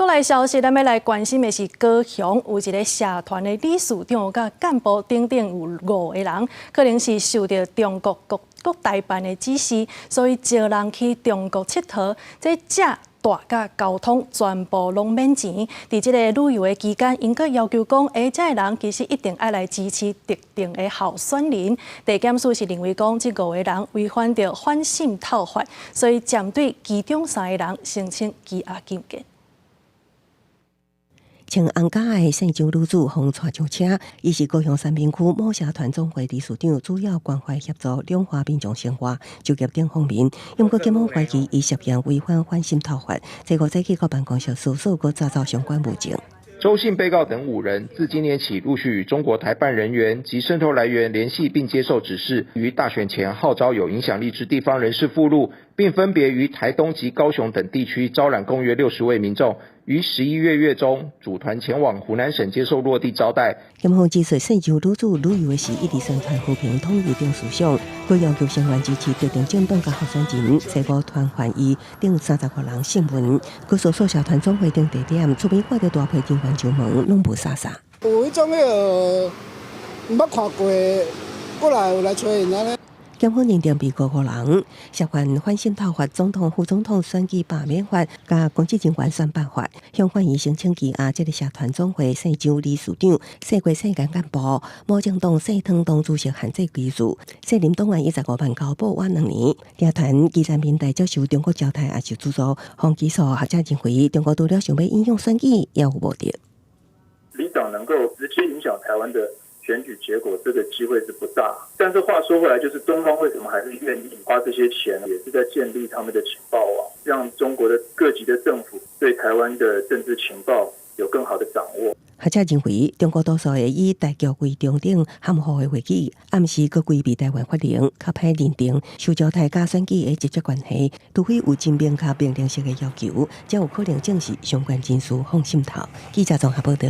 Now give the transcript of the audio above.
国内消息，咱要来关心的是高雄有一个社团的理事长甲干部等等有5个人，可能是受到中国各台办的指示，所以招人去中国佚佗，这大甲交通全部拢免钱。伫即个旅游的期间，因阁要求讲，这个人其实一定要来支持特定的候选人。地检署是认为讲，这5个人违反着反渗透法，所以针对其中3个人申请羁押禁见。穿红甲的姓张女子互带上车，伊是高雄三明区某社团总会理事长，主要关怀协助两化民众生活、就业等方面。因过检方怀疑伊涉嫌违反反渗透法，结果再去到办公室搜索和查找相关物证。周姓被告等5人，自今年起陆续与中国台办人员及渗透来源联系，并接受指示，于大选前号召有影响力之地方人士附录，并分别于台东及高雄等地区招揽共约60位民众，于11月月中组团前往湖南省接受落地招待。检方指出，姓张女子旅游时一直宣传和平统一等思想，佮要求成员支持特定政党甲候选人，结果团还伊等30个人信文，佮所属社团总会等地点，出面看到大批警员上门，拢无啥。有迄种毋捌看过，过来有来找因安尼。检方认定被告5人涉犯反渗透法、总统、副总统选举罢免法、甲公职人员选办法，向法院申请羁押。这个社团总会姓张理事长、世过世间干部、某政党细汤党主席限制居住，责任党员15万交保缓2年。社团基层平台接受中国招待，也受资助，方起诉学者认为，中国除了想要影响选举，也有目的。里长能够直接影响台湾的选举结果，这个机会是不大。但是话说回来，就是中方为什么还是愿意花这些钱，也是在建立他们的情报网，让中国的各级的政府对台湾的政治情报有更好的掌握。学者认为，中国多数会以大局为中等含糊的话语，暗示佮规避台湾法令，较歹认定受招待甲选举的直接关系，除非有真明确命令式的要求，才有可能证实相关人士反渗透。记者综合报道。